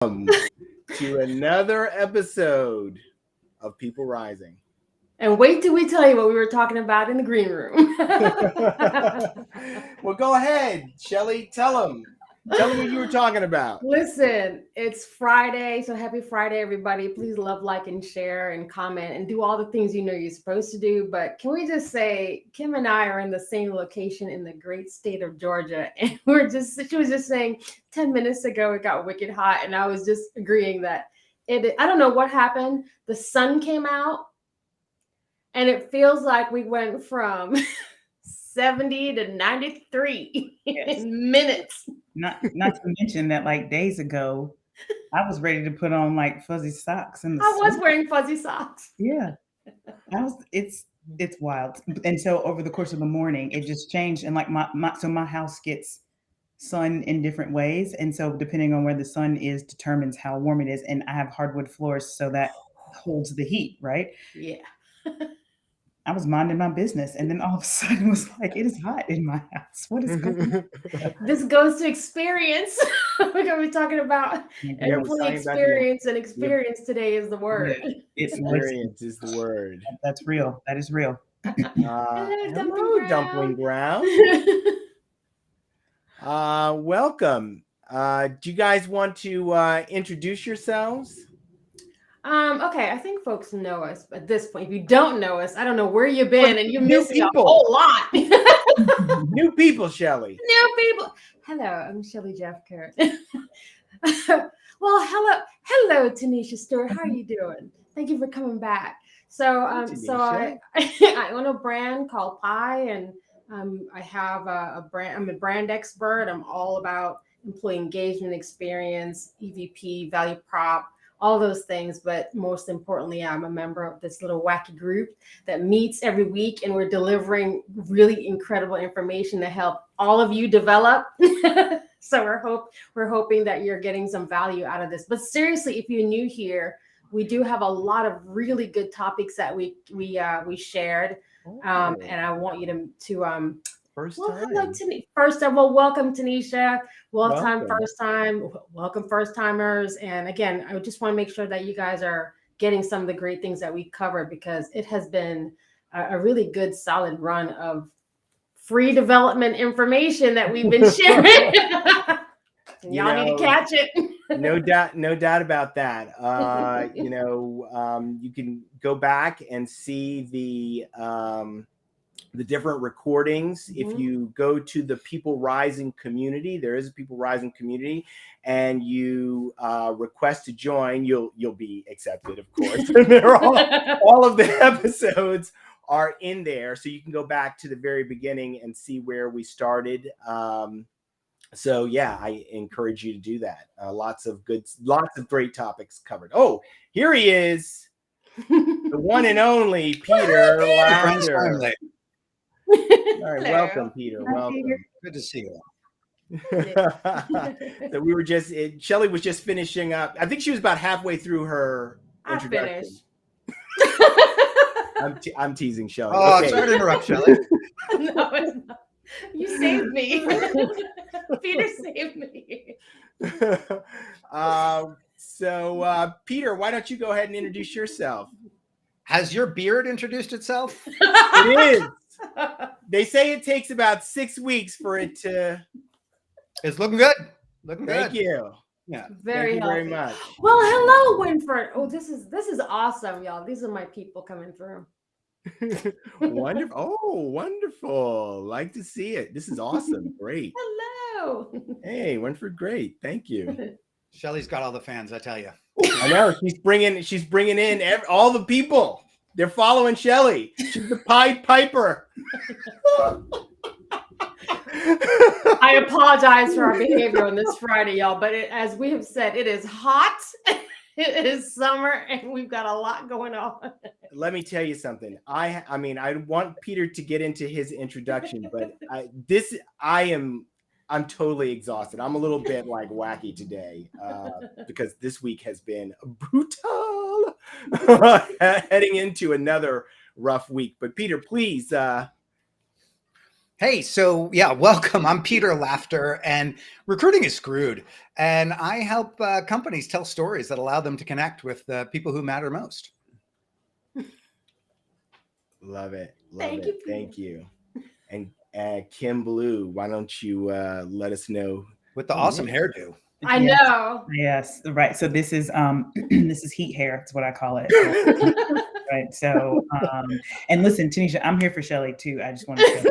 To another episode of People Rising. And wait till we tell you what we were talking about in the green room. Well, go ahead, Shelly. Tell them what you were talking about. Listen, it's Friday, so happy Friday, everybody. Please love, like, and share and comment and do all the things you know you're supposed to do. But can we just say, Kim and I are in the same location in the great state of Georgia. And she was just saying 10 minutes ago it got wicked hot. And I was just agreeing that I don't know what happened. The sun came out and it feels like we went from 70 to 93 in minutes. Not to mention that like days ago, I was ready to put on like fuzzy socks and I was wearing fuzzy socks. Yeah. It's wild. And so over the course of the morning, it just changed. And like my house gets sun in different ways. And so depending on where the sun is determines how warm it is. And I have hardwood floors, so that holds the heat, right? Yeah. I was minding my business, and then all of a sudden it was like, it is hot in my house. What is going on? This goes to experience. We're going to be talking about experience, and experience today is the word. Experience is the word. That's real. That is real. Hello, Dumpling Ground. Welcome. Do you guys want to introduce yourselves? Okay, I think folks know us at this point. If you don't know us, I don't know where you've been, and you missed a whole lot. New people, Shelly. New people. Hello, I'm Shelly Jeffcoat. Well, hello, Tanisha Stewart. How are you doing? Thank you for coming back. So I own a brand called Pi, and I have a brand. I'm a brand expert. I'm all about employee engagement, experience, EVP, value prop, all those things. But most importantly, I'm a member of this little wacky group that meets every week, and we're delivering really incredible information to help all of you develop. So we're hoping that you're getting some value out of this. But seriously, if you're new here, we do have a lot of really good topics that we shared, and I want you to welcome Tanisha. Welcome first timers. And again, I just want to make sure that you guys are getting some of the great things that we covered, because it has been a really good solid run of free development information that we've been sharing. Y'all need to catch it. No doubt about that. You can go back and see the different recordings. Mm-hmm. If you go to the People Rising community, there is a People Rising community, and you request to join, you'll be accepted, of course. They're all of the episodes are in there, so you can go back to the very beginning and see where we started. So yeah, I encourage you to do that. Lots of great topics covered. Oh, here he is, the one and only Peter Launder. All right, welcome, Peter. Welcome. Good to see you. So Shelly was just finishing up. I think she was about halfway through her introduction. I'm teasing Shelly. Oh, okay. Sorry to interrupt, Shelly. No, it's not. You saved me. Peter saved me. So Peter, why don't you go ahead and introduce yourself? Has your beard introduced itself? It is. They say it takes about 6 weeks for it to. It's looking good. Thank you. Yeah, Thank you very much. Well, hello, Winford. Oh, this is awesome, y'all. These are my people coming through. Wonderful. Oh, wonderful. Like to see it. This is awesome. Great. Hello. Hey, Winford. Great. Thank you. Shelly's got all the fans, I tell you. I know. She's bringing in all the people. They're following Shelly. She's the Pied Piper. I apologize for our behavior on this Friday, y'all. But as we have said, it is hot. It is summer, and we've got a lot going on. Let me tell you something. I want Peter to get into his introduction, but I'm totally exhausted. I'm a little bit like wacky today because this week has been brutal. Heading into another rough week. But Peter, please. Hey, so yeah, welcome. I'm Peter Laughter, and recruiting is screwed. And I help companies tell stories that allow them to connect with the people who matter most. Love it. Love Thank it. you, Peter. Thank you. And Kim Blue, why don't you let us know With the who awesome you hairdo. I Yes. know. Yes, right. So this is this is heat hair. That's what I call it. Right. So and listen, Tanisha, I'm here for Shelly too. I just want to say.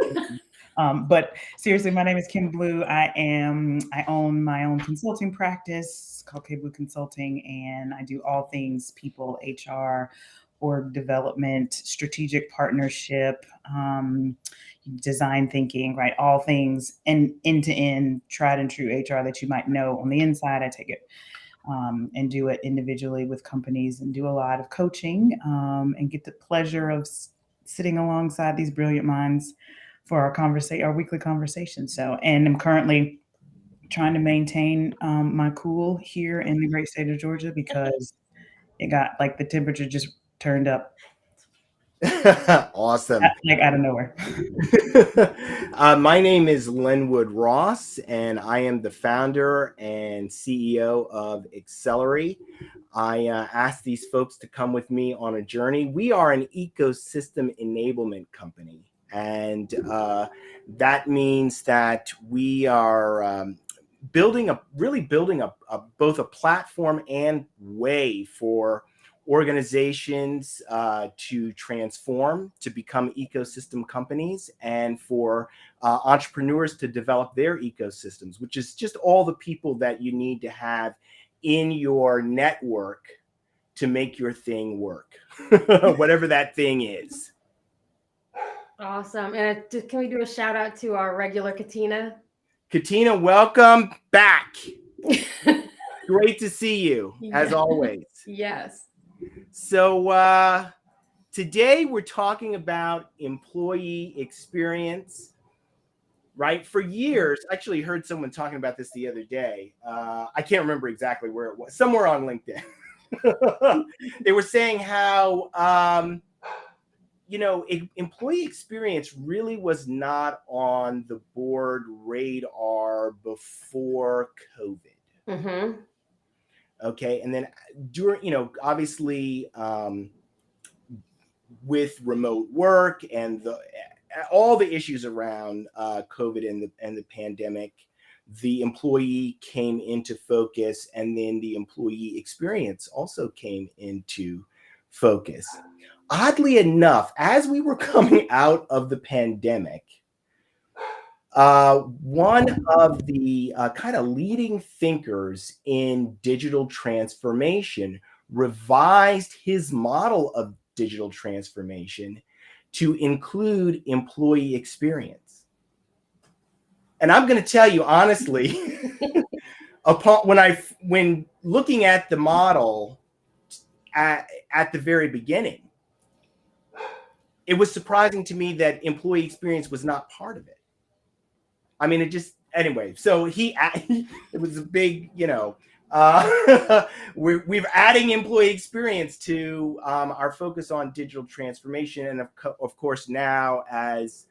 But seriously, my name is Kim Blue. I own my own consulting practice called K Blue Consulting, and I do all things people, HR, org development, strategic partnership, design thinking, right? All things and end to end, tried and true HR that you might know on the inside. I take it and do it individually with companies and do a lot of coaching and get the pleasure of sitting alongside these brilliant minds for our weekly conversation. So, and I'm currently trying to maintain my cool here in the great state of Georgia because it got like the temperature just turned up awesome. like out of nowhere. My name is Lenwood Ross, and I am the founder and CEO of Accelerate. I asked these folks to come with me on a journey. We are an ecosystem enablement company, and that means that we are building a both a platform and way for organizations to transform, to become ecosystem companies, and for entrepreneurs to develop their ecosystems, which is just all the people that you need to have in your network to make your thing work, whatever that thing is. Awesome. And can we do a shout out to our regular Katina? Katina, welcome back. Great to see you, as always. Yes. So today we're talking about employee experience, right? For years, I actually heard someone talking about this the other day. I can't remember exactly where it was, somewhere on LinkedIn. They were saying how, employee experience really was not on the board radar before COVID. Mm-hmm. Okay. And then during, obviously, with remote work and all the issues around COVID and the pandemic, the employee came into focus, and then the employee experience also came into focus. Oddly enough, as we were coming out of the pandemic, one of the kind of leading thinkers in digital transformation revised his model of digital transformation to include employee experience. And I'm going to tell you honestly, when looking at the model at the very beginning, it was surprising to me that employee experience was not part of it. I mean, it just, anyway, so it was a big, we're adding employee experience to our focus on digital transformation. And of course, now as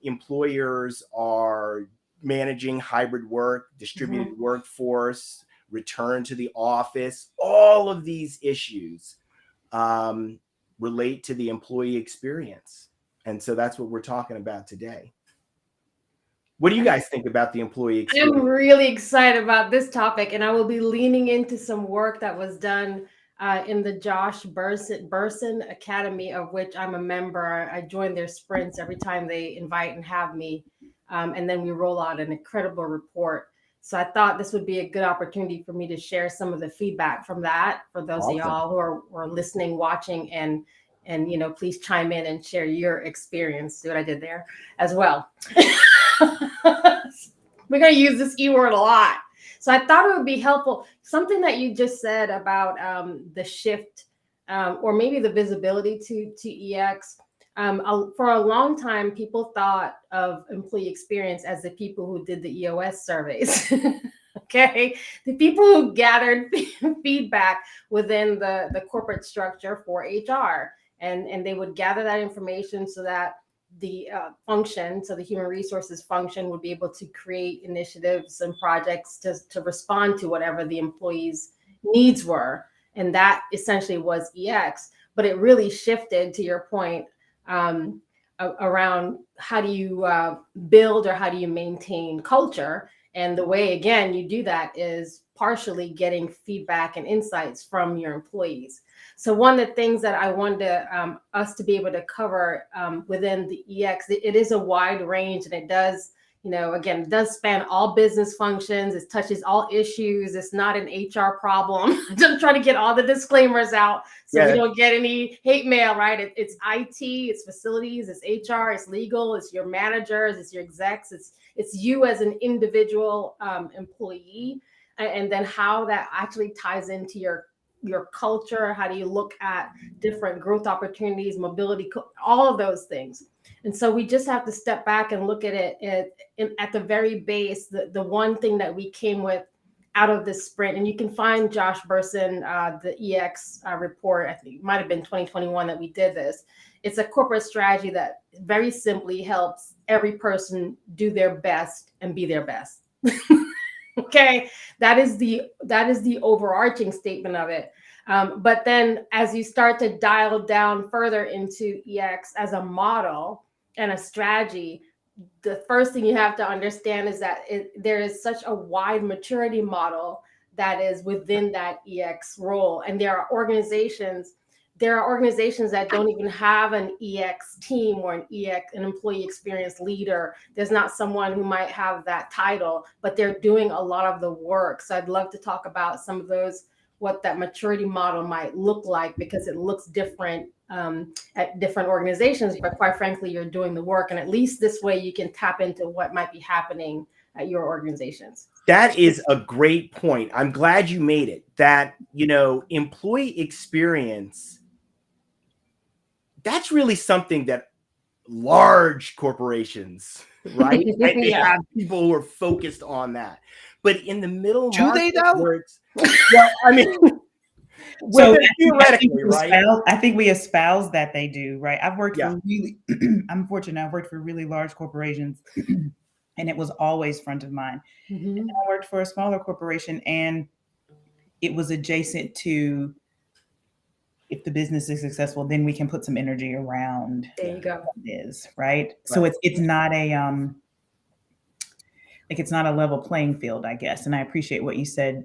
employers are managing hybrid work, distributed workforce, return to the office, all of these issues relate to the employee experience. And so that's what we're talking about today. What do you guys think about the employee experience? I'm really excited about this topic, and I will be leaning into some work that was done in the Josh Burson Academy, of which I'm a member. I join their sprints every time they invite and have me, and then we roll out an incredible report. So I thought this would be a good opportunity for me to share some of the feedback from that for those of y'all who are listening, watching, and please chime in and share your experience. See what I did there as well. We're going to use this E word a lot. So I thought it would be helpful. Something that you just said about the shift or maybe the visibility to EX. For a long time, people thought of employee experience as the people who did the EOS surveys. Okay. The people who gathered feedback within the corporate structure for HR. And they would gather that information so that function, so the human resources function would be able to create initiatives and projects to respond to whatever the employees' needs were. And that essentially was EX. But it really shifted, to your point, around how do you build or how do you maintain culture. And the way, again, you do that is partially getting feedback and insights from your employees. So one of the things that I wanted us to be able to cover within the EX, it is a wide range, and it does, again, it does span all business functions. It touches all issues. It's not an HR problem. I'm trying to get all the disclaimers out so we don't get any hate mail, right? It's IT, it's facilities, it's HR, it's legal, it's your managers, it's your execs, it's you as an individual employee, and then how that actually ties into your culture. How do you look at different growth opportunities, mobility, all of those things. And so we just have to step back and look at it at the very base, the one thing that we came with out of this sprint. And you can find Josh Burson, the EX report, I think it might have been 2021 that we did this. It's a corporate strategy that very simply helps every person do their best and be their best. Okay, that is the overarching statement of it. But then as you start to dial down further into EX as a model and a strategy, the first thing you have to understand is that there is such a wide maturity model that is within that EX role. And there are organizations that don't even have an EX team or an employee experience leader. There's not someone who might have that title, but they're doing a lot of the work. So I'd love to talk about some of those, what that maturity model might look like, because it looks different at different organizations, but quite frankly, you're doing the work. And at least this way you can tap into what might be happening at your organizations. That is a great point. I'm glad you made it. That, employee experience, that's really something that large corporations, right? They have people who are focused on that. But in the middle do market, they though? where it's, well, I mean, so theoretically, right? I think we espouse that they do, right? I've worked for really, I'm fortunate. I've worked for really large corporations, and it was always front of mind. Mm-hmm. And I worked for a smaller corporation, and it was adjacent to, if the business is successful, then we can put some energy around there you go. What it is, right? So it's not a it's not a level playing field, I guess. And I appreciate what you said,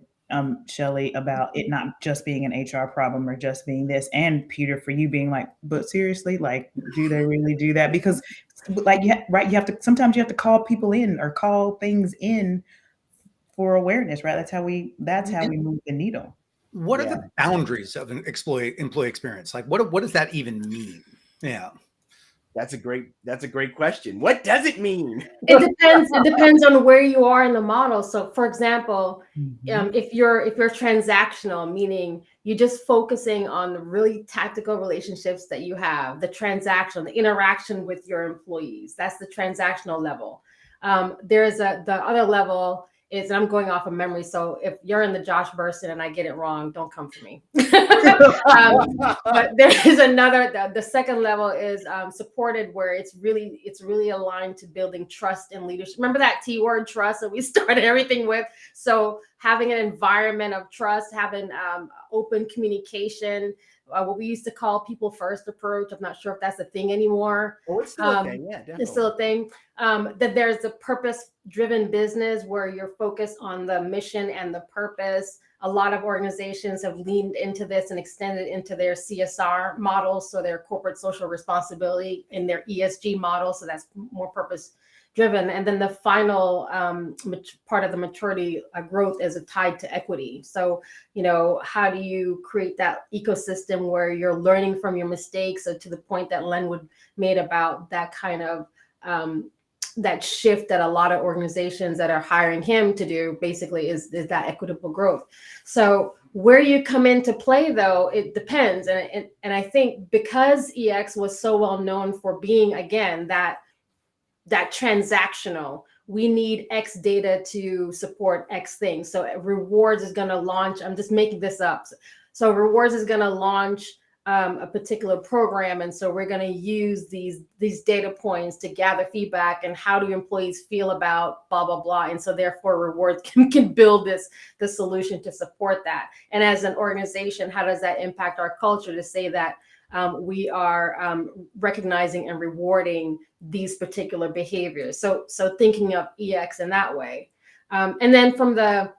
Shelley, about it not just being an HR problem or just being this, and Peter, for you being like, but seriously, like, do they really do that? Because like, you have to, sometimes you have to call people in or call things in for awareness, right? That's how we move the needle. What are the boundaries of an employee experience? Like, what does that even mean? Yeah. That's a great question. What does it mean? It depends on where you are in the model. So, for example, if you're transactional, meaning you're just focusing on the really tactical relationships that you have, the transaction, the interaction with your employees, that's the transactional level. There's the other level is, and I'm going off of memory. So if you're in the Josh Burson and I get it wrong, don't come for me. But there is another, the second level is supported, where it's really aligned to building trust and leadership. Remember that T word, trust, that we started everything with? So having an environment of trust, having open communication, what we used to call people first approach. I'm not sure if that's a thing anymore. Oh, it's still a thing. Yeah, definitely. It's still a thing. That there's a purpose-driven business where you're focused on the mission and the purpose. A lot of organizations have leaned into this and extended into their CSR models, so their corporate social responsibility, in their ESG model. So that's more purpose-driven. And then the final part of the maturity growth is tied to equity. So, how do you create that ecosystem where you're learning from your mistakes? So to the point that Lenwood made about that kind of that shift that a lot of organizations that are hiring him to do basically is that equitable growth. So where you come into play, though, it depends. And I think because EX was so well known for being, again, that transactional, we need X data to support X things. So rewards is going to launch, I'm just making this up. So rewards is going to launch a particular program, and so we're going to use these data points to gather feedback, and how do employees feel about blah blah blah, and so therefore rewards can build the solution to support that. And as an organization, how does that impact our culture to say that we are recognizing and rewarding these particular behaviors? So thinking of EX in that way, and then from the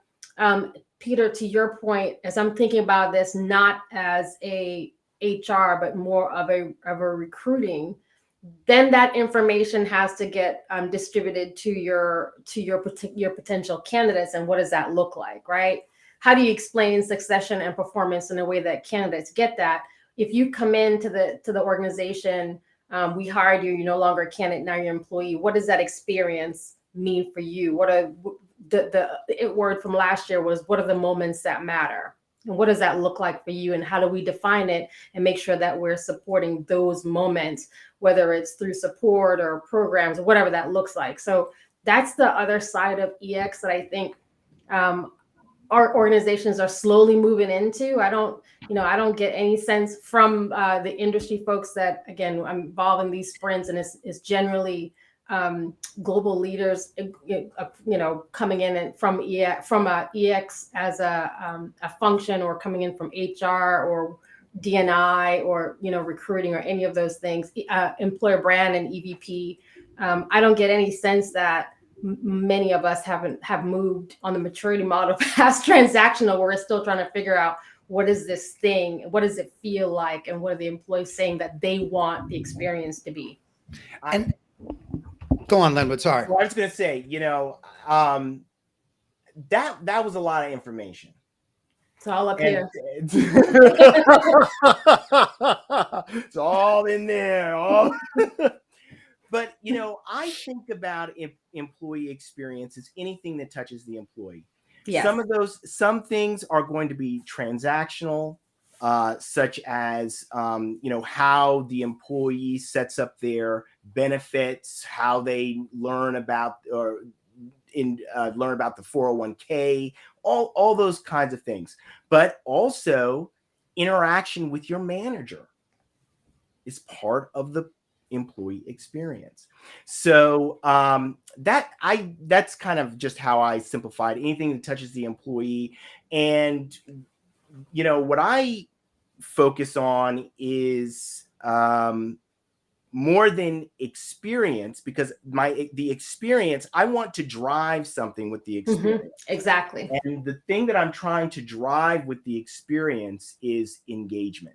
Peter, to your point, as I'm thinking about this, not as a HR, but more of a recruiting, then that information has to get distributed to your potential candidates. And what does that look like, right? How do you explain succession and performance in a way that candidates get that? If you come into the organization, we hired you, you're no longer a candidate, now you're an employee. What does that experience mean for you? What are the word from last year was, what are the moments that matter? And what does that look like for you? And how do we define it and make sure that we're supporting those moments, whether it's through support or programs or whatever that looks like? So that's the other side of EX that I think our organizations are slowly moving into. I don't get any sense from the industry folks that, again, I'm involved in these sprints, and it's generally global leaders, coming in and from EX as a function, or coming in from HR or D&I or recruiting or any of those things, employer brand and EVP. I don't get any sense that many of us have moved on the maturity model past transactional, where we're still trying to figure out what is this thing, what does it feel like, and what are the employees saying that they want the experience to be. And go on, Linwood. Sorry. Well, I was going to say, that was a lot of information. It's all up here. It's all in there. But, I think about employee experience as anything that touches the employee. Yes. Some things are going to be transactional, such as, how the employee sets up their benefits, how they learn about learn about the 401k, all those kinds of things. But also interaction with your manager is part of the employee experience. So that's kind of just how I simplified anything that touches the employee. And what I focus on is more than experience, because the experience, I want to drive something with the experience. Mm-hmm. Exactly. And the thing that I'm trying to drive with the experience is engagement.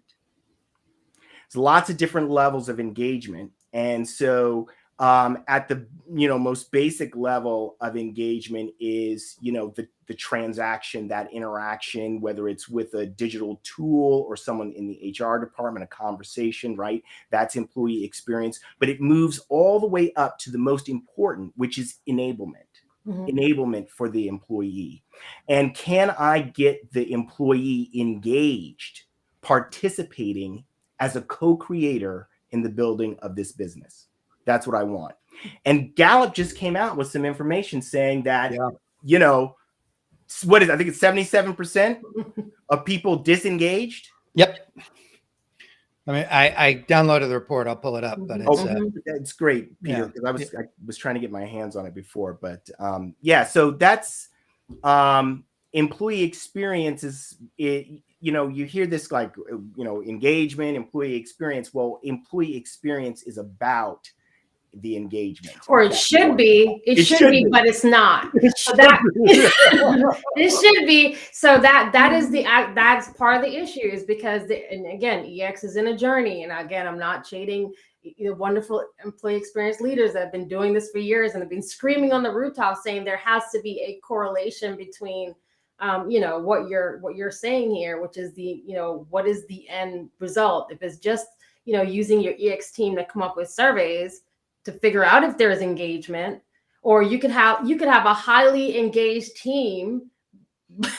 There's lots of different levels of engagement. And so at the most basic level of engagement is the transaction, that interaction, whether it's with a digital tool or someone in the HR department, a conversation, right? That's employee experience. But it moves all the way up to the most important, which is enablement. Mm-hmm. Enablement for the employee. And can I get the employee engaged, participating as a co-creator in the building of this business? That's what I want. And Gallup just came out with some information saying that, what is, I think it's 77% of people disengaged. Yep. I mean, I downloaded the report. I'll pull it up, but it's great, Peter, because I was trying to get my hands on it before, but so that's employee experience is it. You hear this like, engagement, employee experience. Well, employee experience is about the engagement. Or it should be. It should be, but it's not. It should be. So that's part of the issue, is because and again, EX is in a journey. And again, I'm not shading wonderful employee experience leaders that have been doing this for years and have been screaming on the rooftop saying there has to be a correlation between what you're saying here, which is what is the end result. If it's just using your EX team to come up with surveys to figure out if there is engagement, or you could have a highly engaged team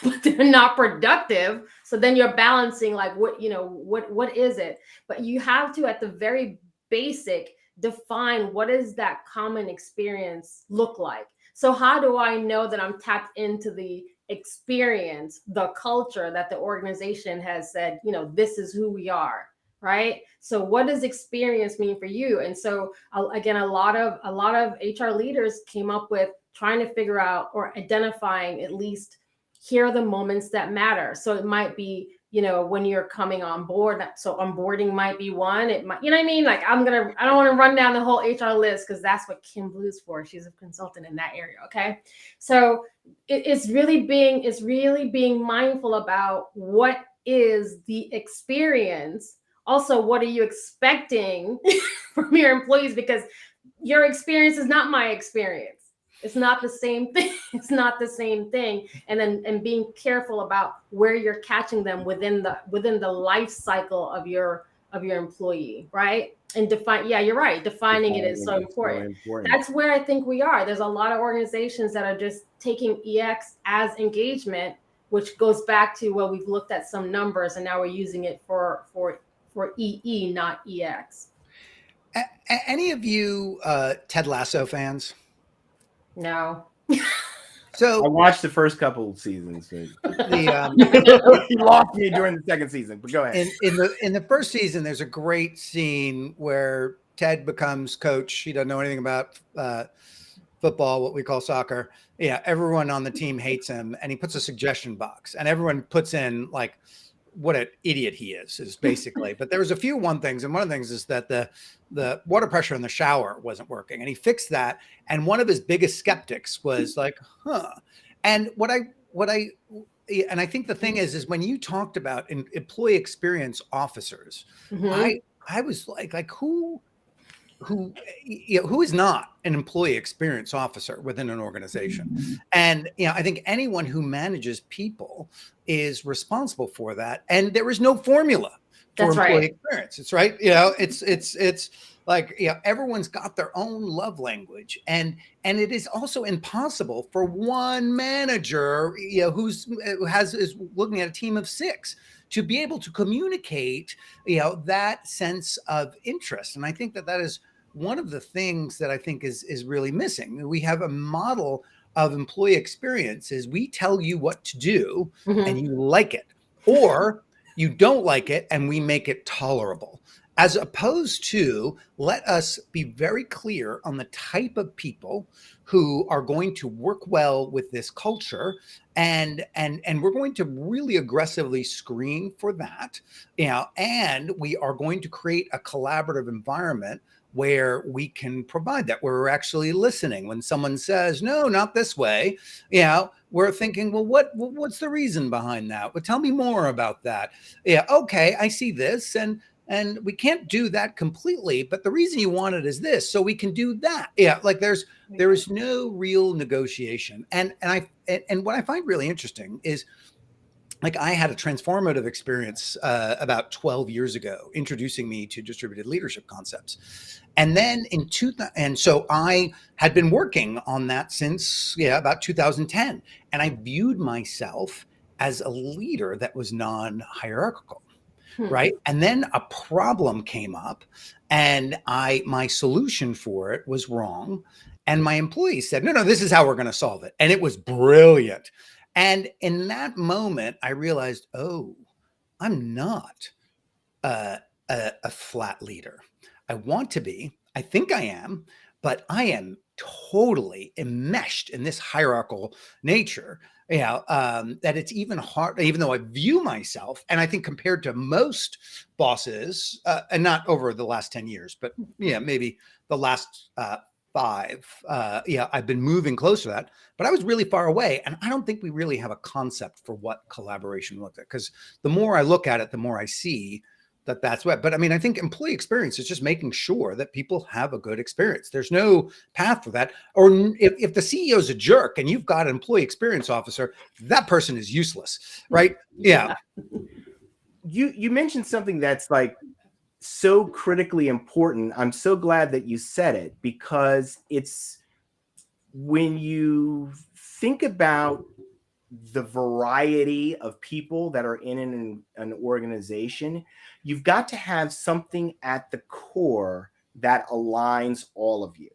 but they're not productive, so then you're balancing like what is it. But you have to, at the very basic, define what does that common experience look like. So how do I know that I'm tapped into the experience, the culture that the organization has said, this is who we are? right? So what does experience mean for you? And so again, a lot of HR leaders came up with trying to figure out or identifying at least here are the moments that matter. So it might be, when you're coming on board. So onboarding might be one. It might, you know what I mean? Like I don't want to run down the whole HR list because that's what Kim Blue's for. She's a consultant in that area. Okay. So it's really being mindful about what is the experience. Also, what are you expecting from your employees? Because your experience is not my experience. It's not the same thing. It's not the same thing. And being careful about where you're catching them within the life cycle of your employee, right? And you're right. Defining it is so important. That's where I think we are. There's a lot of organizations that are just taking EX as engagement, which goes back to, well, we've looked at some numbers and now we're using it for EE, not EX. Any of you Ted Lasso fans? No. So I watched the first couple of seasons. He the lost me during the second season, but go ahead. In the first season, there's a great scene where Ted becomes coach. He doesn't know anything about football, what we call soccer. Yeah, everyone on the team hates him, and he puts a suggestion box, and everyone puts in like what an idiot he is basically. But there was a few things, and one of the things is that the water pressure in the shower wasn't working, and he fixed that. And one of his biggest skeptics was like, and I think the thing is when you talked about employee experience officers, I was like who is not an employee experience officer within an organization? And I think anyone who manages people is responsible for that. And there is no formula for employee experience. It's right. It's like everyone's got their own love language, and it is also impossible for one manager is looking at a team of 6 to be able to communicate that sense of interest. And I think that is one of the things that I think is really missing. We have a model of employee experience is we tell you what to do and you like it, or you don't like it and we make it tolerable, as opposed to let us be very clear on the type of people who are going to work well with this culture. And we're going to really aggressively screen for that, and we are going to create a collaborative environment where we can provide that, where we're actually listening. When someone says, no, not this way, we're thinking, well, what's the reason behind that? Well, tell me more about that. Yeah, okay, I see this, and we can't do that completely, but the reason you want it is this, so we can do that. Yeah, like there is no real negotiation. And what I find really interesting is, like, I had a transformative experience about 12 years ago, introducing me to distributed leadership concepts. And then so I had been working on that since about 2010. And I viewed myself as a leader that was non-hierarchical. Right. And then a problem came up, and my solution for it was wrong. And my employees said, no, this is how we're going to solve it. And it was brilliant. And in that moment, I realized, I'm not a flat leader. I want to be, I think I am, but I am totally enmeshed in this hierarchical nature, that it's even hard, even though I view myself, and I think compared to most bosses, and not over the last 10 years, but maybe the last 5, I've been moving closer to that, but I was really far away. And I don't think we really have a concept for what collaboration looks like, because the more I look at it, the more I see that's what. But I mean, I think employee experience is just making sure that people have a good experience. There's no path for that. Or if the CEO is a jerk and you've got an employee experience officer, that person is useless, right? Yeah. You mentioned something that's like so critically important. I'm so glad that you said it, because it's when you think about the variety of people that are in an organization, you've got to have something at the core that aligns all of you.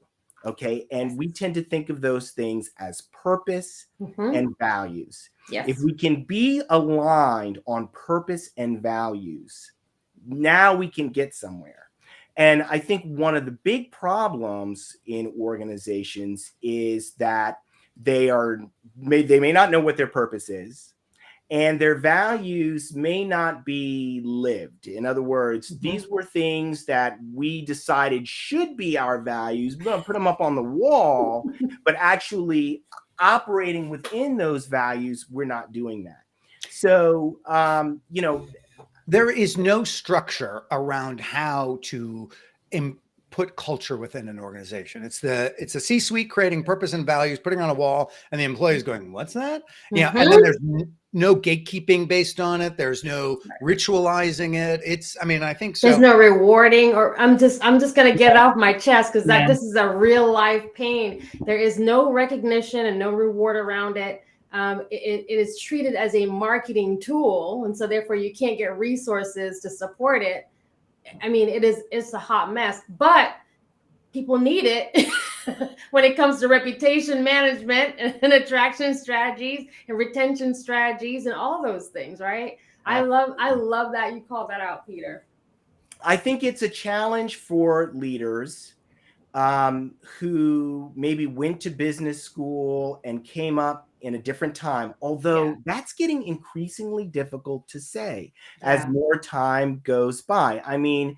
Okay. And we tend to think of those things as purpose and values. Yes. If we can be aligned on purpose and values, now we can get somewhere. And I think one of the big problems in organizations is that they may not know what their purpose is, and their values may not be lived. In other words, these were things that we decided should be our values. We're going to put them up on the wall, but actually operating within those values, we're not doing that. So, there is no structure around how to put culture within an organization. It's a C-suite creating purpose and values, putting on a wall, and the employees going, "What's that?" Yeah, and then there's no gatekeeping based on it. There's no ritualizing it. I think so. There's no rewarding, or I'm just gonna get it off my chest because this is a real life pain. There is no recognition and no reward around it. It is treated as a marketing tool, and so therefore you can't get resources to support it. I mean, it's a hot mess, but people need it when it comes to reputation management and attraction strategies and retention strategies and all those things, right? I love that you called that out, Peter. I think it's a challenge for leaders who maybe went to business school and came up in a different time, although that's getting increasingly difficult to say as more time goes by. I mean,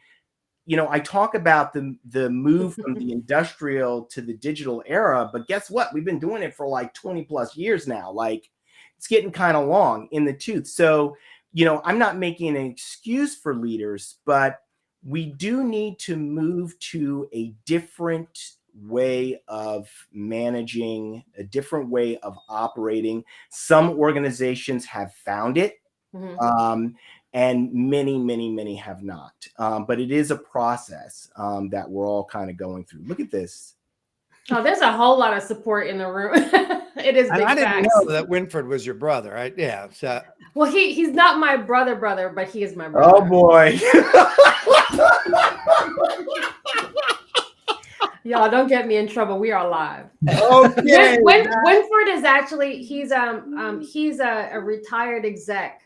I talk about the move from the industrial to the digital era, but guess what? We've been doing it for like 20 plus years now. Like, it's getting kind of long in the tooth. So, I'm not making an excuse for leaders, but we do need to move to a different way of managing, a different way of operating. Some organizations have found it, and many have not. But it is a process that we're all kind of going through. Look at this. Oh, there's a whole lot of support in the room. It is big I facts. didn't know that Winford was your brother, right? Yeah. So. Well, he's not my brother, but he is my brother. Oh boy. Y'all don't get me in trouble. We are live. Okay. Winford is actually he's a retired exec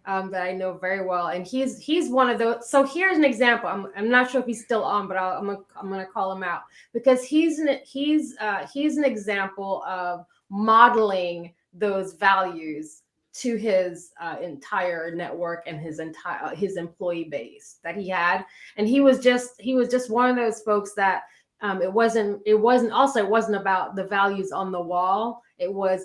that I know very well, and he's one of those. So here's an example. I'm not sure if he's still on, but I'm gonna call him out because he's an example of modeling those values to his entire network and his employee base that he had, and he was just one of those folks that it wasn't about the values on the wall. It was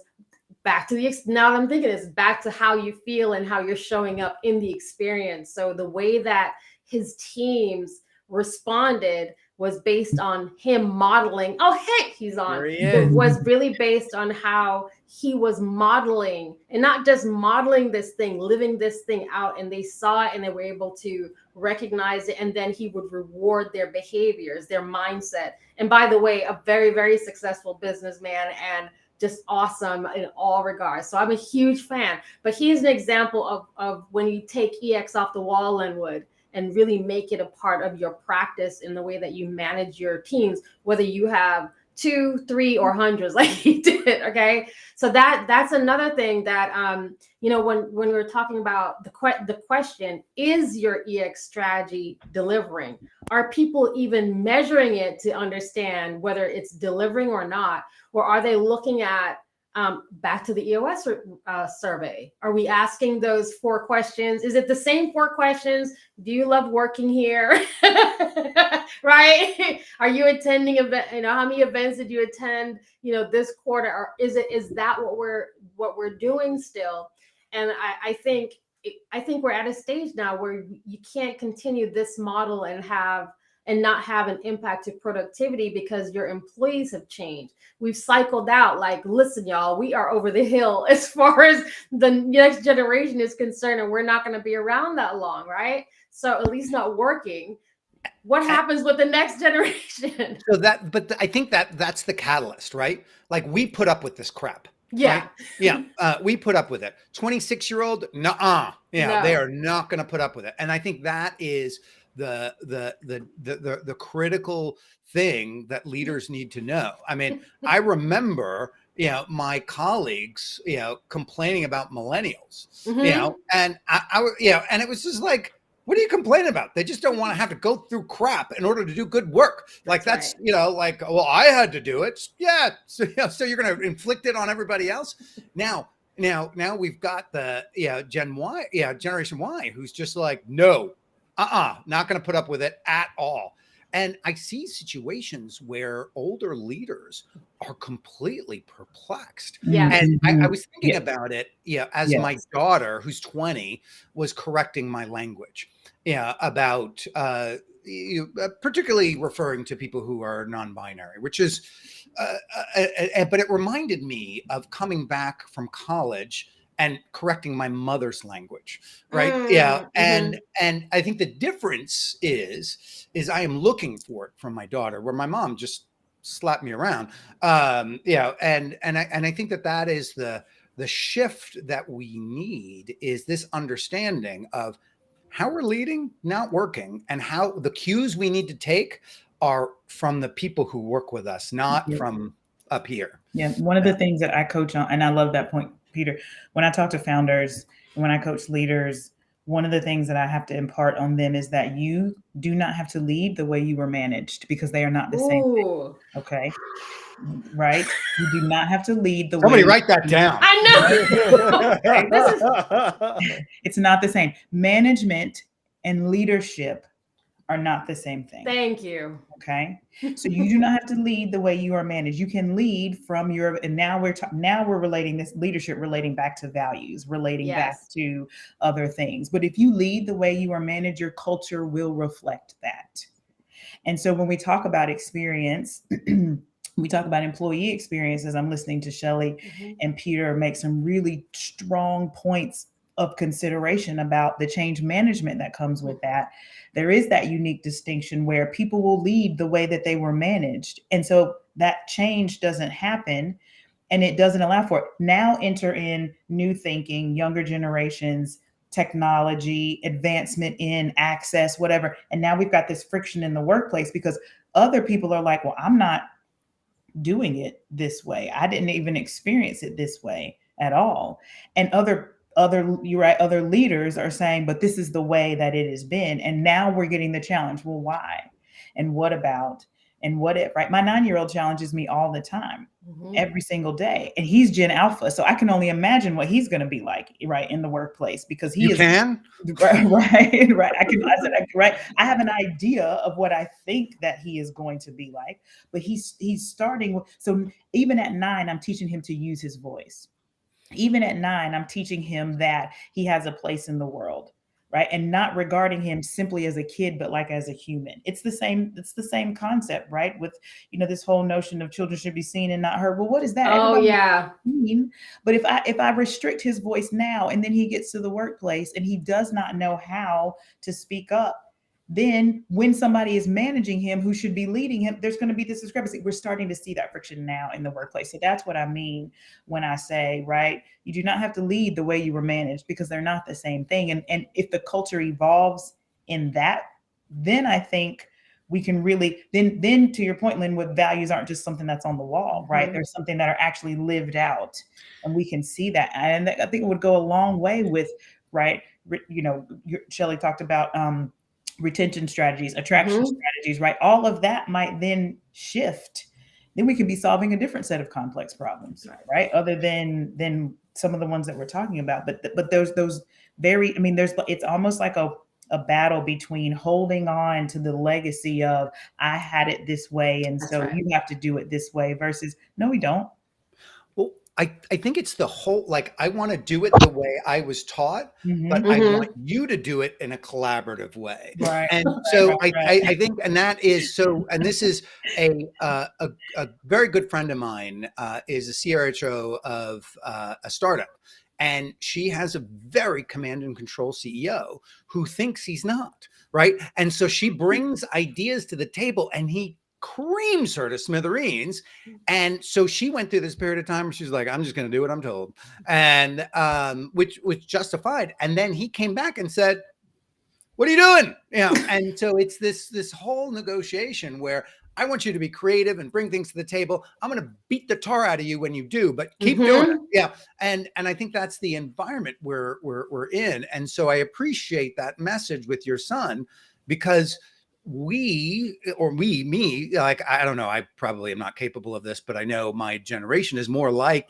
back to now that I'm thinking, it's back to how you feel and how you're showing up in the experience. So the way that his teams responded was based on him modeling. Oh, hey, he's on. It was really based on how he was modeling, and not just modeling this thing, living this thing out. And they saw it and they were able to recognize it. And then he would reward their behaviors, their mindset. And by the way, a very, very successful businessman and just awesome in all regards. So I'm a huge fan. But he's an example of when you take EX off the wall, Linwood, and really make it a part of your practice in the way that you manage your teams, whether you have 2, 3, or hundreds like he did. Okay. So that's another thing that, when we're talking about the question, is your EX strategy delivering? Are people even measuring it to understand whether it's delivering or not? Or are they looking at back to the EOS survey? Are we asking those 4 questions? Is it the same 4 questions? Do you love working here? Right? Are you attending event? How many events did you attend? This quarter? Or is that what we're doing still? And I think we're at a stage now where you can't continue this model and not have an impact to productivity because your employees have changed. We've cycled out, like, listen, y'all, we are over the hill as far as the next generation is concerned, and we're not going to be around that long, right? So at least not working. What happens with the next generation? But I think that's the catalyst, right? Like, we put up with this crap. Yeah. Right? Yeah. We put up with it. 26-year-old, nuh-uh. Yeah, no. They are not going to put up with it. And I think that is the critical thing that leaders need to know. I mean, I remember, my colleagues, complaining about millennials, and I and it was just like, what are you complaining about? They just don't want to have to go through crap in order to do good work. Like that's right. you know, like, well, I had to do it. Yeah. So, so you're going to inflict it on everybody else. Now we've got the Generation Y, who's just like, no, not going to put up with it at all. And I see situations where older leaders are completely perplexed. Yes. And I Mhm. was thinking Yes. about it, as Yes. my daughter, who's 20, was correcting my language, about particularly referring to people who are non-binary, which is, but it reminded me of coming back from college and correcting my mother's language, right? And I think the difference is I am looking for it from my daughter, where my mom just slapped me around. And I think that is the shift that we need, is this understanding of how we're leading not working, and how the cues we need to take are from the people who work with us, not from up here. Yeah, one of the things that I coach on, and I love that point, Peter, when I talk to founders and when I coach leaders, one of the things that I have to impart on them is that you do not have to lead the way you were managed, because they are not the same thing. Okay. Right? You do not have to lead the Somebody way. write that down. I know. It's not the same. Management and leadership are not the same thing. Thank you. Okay. So you do not have to lead the way you are managed. You can lead from your, and now we're relating this leadership, relating back to values, relating back to other things. But if you lead the way you are managed, your culture will reflect that. And so when we talk about experience, we talk about employee experiences. I'm listening to Shelley and Peter make some really strong points of consideration about the change management that comes with that. There is that unique distinction where people will lead the way that they were managed. And so that change doesn't happen, and it doesn't allow for it. Now enter in new thinking, younger generations, technology, advancement in access, whatever. And now we've got this friction in the workplace because other people are like, well, I'm not doing it this way. I didn't even experience it this way at all. And other leaders are saying, but this is the way that it has been. And now we're getting the challenge. Well, why? And what about? And what if, right? My 9-year-old challenges me all the time, every single day. And he's Gen Alpha. So I can only imagine what he's going to be like, right, in the workplace, because he is. Can? Right. I have an idea of what I think that he is going to be like, but he's starting. So even at 9, I'm teaching him to use his voice. Even at 9, I'm teaching him that he has a place in the world, right? And not regarding him simply as a kid, but like as a human. It's the same concept, right? With, this whole notion of children should be seen and not heard. Well, what is that? Oh, yeah. But if I restrict his voice now, and then he gets to the workplace and he does not know how to speak up, then when somebody is managing him who should be leading him, there's going to be this discrepancy. We're starting to see that friction now in the workplace. So that's what I mean when I say, right, you do not have to lead the way you were managed, because they're not the same thing. And if the culture evolves in that, then I think we can really, then to your point, Lynn, with values aren't just something that's on the wall, right? There's something that are actually lived out, and we can see that. And I think it would go a long way with, right, Shelley talked about, retention strategies, attraction strategies, right? All of that might then shift. Then we could be solving a different set of complex problems, right? Other than some of the ones that we're talking about. But those very, it's almost like a battle between holding on to the legacy of, I had it this way, and you have to do it this way, versus, no, we don't. Well, I think it's the whole, like, I want to do it the way I was taught, but I want you to do it in a collaborative way. Right. And so I think, and that is so, and this is a very good friend of mine, is a CRHO of a startup. And she has a very command and control CEO who thinks he's not, right? And so she brings ideas to the table, and he creams her to smithereens. And so she went through this period of time where she's like, I'm just going to do what I'm told. And which was justified. And then he came back and said, what are you doing? And so it's this whole negotiation where I want you to be creative and bring things to the table. I'm going to beat the tar out of you when you do, but keep doing it. Yeah. And I think that's the environment we're in. And so I appreciate that message with your son, because me, like, I don't know, I probably am not capable of this, but I know my generation is more like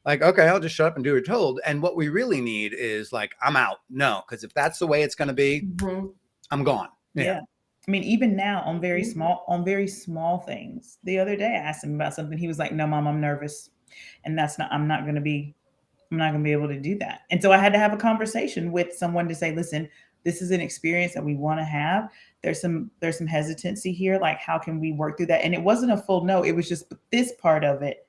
okay, I'll just shut up and do what you're told. And what we really need is like, I'm out. No, because if that's the way it's going to be, I'm gone. Yeah. I mean, even now on very small things. The other day I asked him about something. He was like, "No, Mom, I'm nervous. And I'm not going to be able to do that." And so I had to have a conversation with someone to say, "Listen, this is an experience that we want to have. There's some hesitancy here. Like, how can we work through that?" And it wasn't a full no. It was just this part of it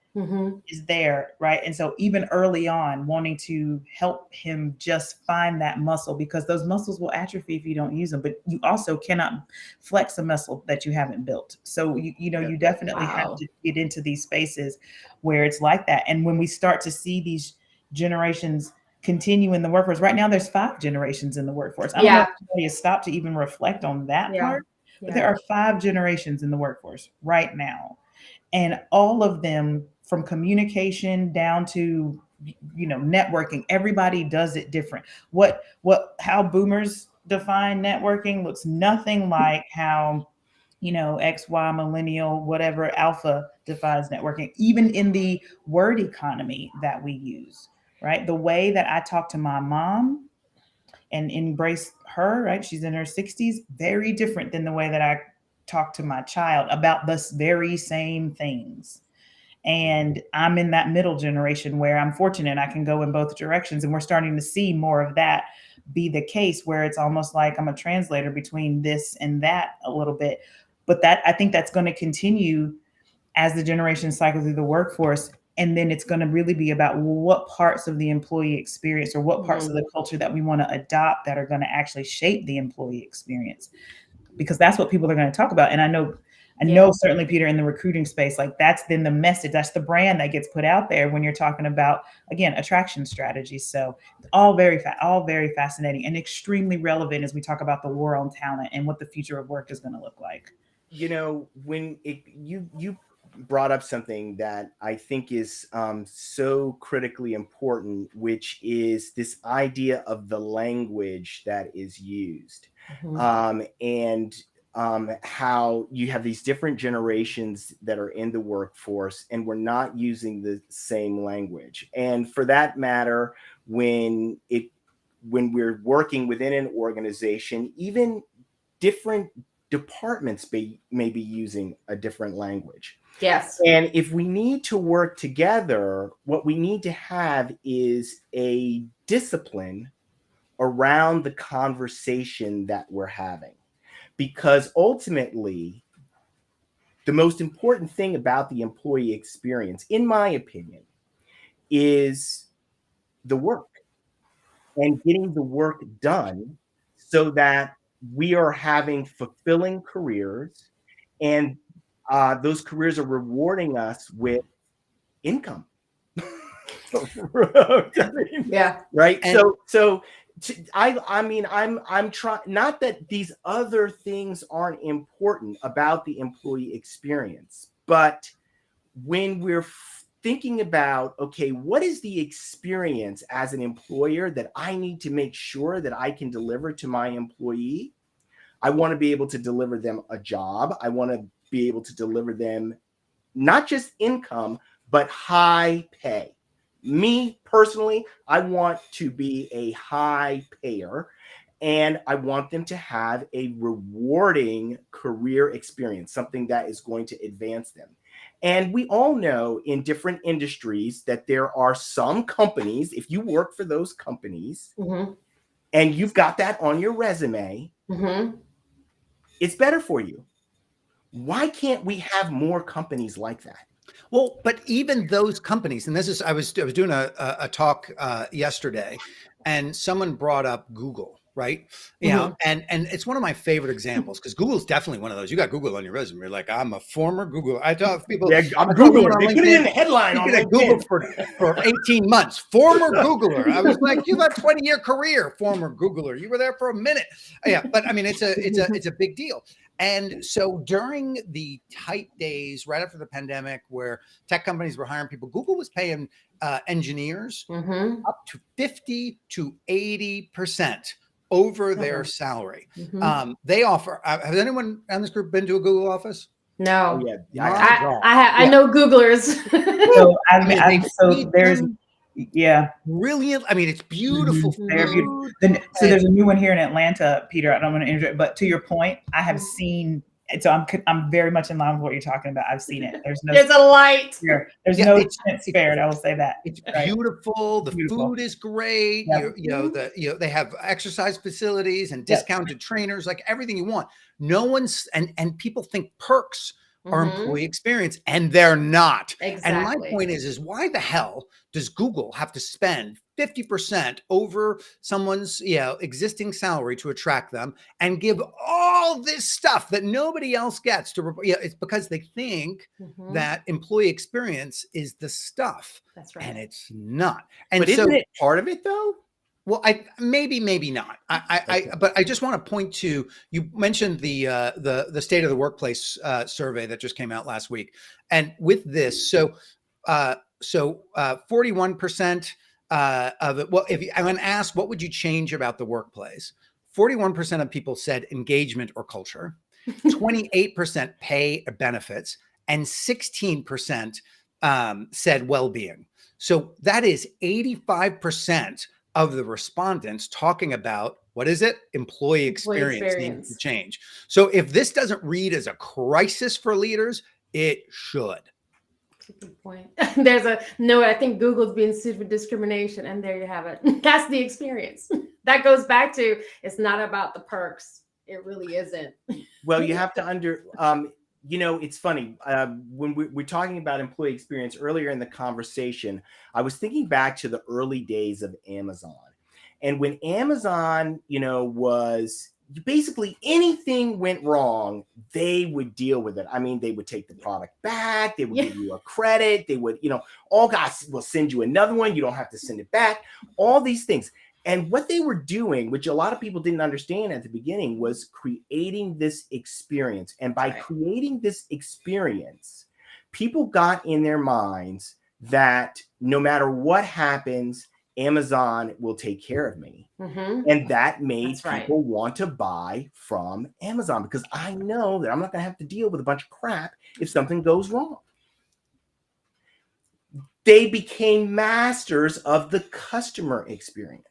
is there, right? And so even early on, wanting to help him just find that muscle, because those muscles will atrophy if you don't use them, but you also cannot flex a muscle that you haven't built. So you definitely have to get into these spaces where it's like that. And when we start to see these generations continue in the workforce, right now there's 5 generations in the workforce. I don't know if anybody has stopped to even reflect on that part, but there are 5 generations in the workforce right now. And all of them, from communication down to, networking, everybody does it different. How boomers define networking looks nothing like how, X, Y, millennial, whatever, alpha defines networking, even in the word economy that we use, right? The way that I talk to my mom and embrace her, right? She's in her 60s, very different than the way that I talk to my child about the very same things. And I'm in that middle generation where I'm fortunate I can go in both directions. And we're starting to see more of that be the case, where it's almost like I'm a translator between this and that a little bit. But I think that's going to continue as the generations cycle through the workforce. And then it's going to really be about what parts of the employee experience or what parts of the culture that we want to adopt that are going to actually shape the employee experience, because that's what people are going to talk about. And I know certainly, Peter, in the recruiting space, like that's then the message, that's the brand that gets put out there when you're talking about, again, attraction strategies. So all very fascinating and extremely relevant as we talk about the war on talent and what the future of work is going to look like. When you brought up something that I think is so critically important, which is this idea of the language that is used, and how you have these different generations that are in the workforce, and we're not using the same language. And for that matter, when we're working within an organization, even different departments may be using a different language. Yes. And if we need to work together, what we need to have is a discipline around the conversation that we're having. Because ultimately, the most important thing about the employee experience, in my opinion, is the work and getting the work done so that we are having fulfilling careers, and those careers are rewarding us with income. Yeah. Right. And I'm trying, not that these other things aren't important about the employee experience, but when we're thinking about, okay, what is the experience as an employer that I need to make sure that I can deliver to my employee? I want to be able to deliver them a job. I want to be able to deliver them not just income, but high pay. Me personally, I want to be a high payer, and I want them to have a rewarding career experience, something that is going to advance them. And we all know in different industries that there are some companies, if you work for those companies and you've got that on your resume, it's better for you. Why can't we have more companies like that? Well, but even those companies, and I was doing a talk yesterday, and someone brought up Google, right? Yeah, and it's one of my favorite examples, because Google's definitely one of those. You got Google on your resume. You're like, I'm a former Googler. I tell people, yeah, I'm Googler. They put it in the headline on Google for 18 months. Former Googler. I was like, you have a 20-year career, former Googler. You were there for a minute. Yeah, but I mean, it's a big deal. And so during the tight days right after the pandemic, where tech companies were hiring people, Google was paying engineers up to 50 to 80% over their salary. They offer. Has anyone on this group been to a Google office? No. Oh, yeah. I know Googlers. So there's brilliant. I mean, it's beautiful. They're beautiful. So there's a new one here in Atlanta, Peter. I don't want to interrupt, but to your point, I have seen. And so I'm very much in line with what you're talking about. I've seen it. There's a light. There's no chance spared. I will say that. It's beautiful. The food is great. They have exercise facilities and discounted trainers, like everything you want. No one's and people think perks are employee experience, and they're not. Exactly. And my point is why the hell does Google have to spend 50% over someone's existing salary to attract them and give all this stuff that nobody else gets to? It's because they think that employee experience is the stuff. That's right. And it's not. And but isn't it part of it though? Well, maybe not. But I just want to point to, you mentioned the state of the workplace survey that just came out last week, and with this, so 41% of it. Well, I'm going to ask, what would you change about the workplace? 41% of people said engagement or culture, 28% pay or benefits, and 16% said well-being. So that is 85% of the respondents talking about, what is it? Employee experience needs to change. So if this doesn't read as a crisis for leaders, it should. That's a good point. I think Google's being sued for discrimination, and there you have it. That's the experience. That goes back to, it's not about the perks. It really isn't. Well, you have to it's funny. When we're talking about employee experience earlier in the conversation, I was thinking back to the early days of Amazon. And when Amazon, was basically anything went wrong, they would deal with it. I mean, they would take the product back. They would give you a credit. They would, all guys will send you another one. You don't have to send it back. All these things. And what they were doing, which a lot of people didn't understand at the beginning, was creating this experience. And by creating this experience, people got in their minds that no matter what happens, Amazon will take care of me. And that made people want to buy from Amazon, because I know that I'm not going to have to deal with a bunch of crap if something goes wrong. They became masters of the customer experience.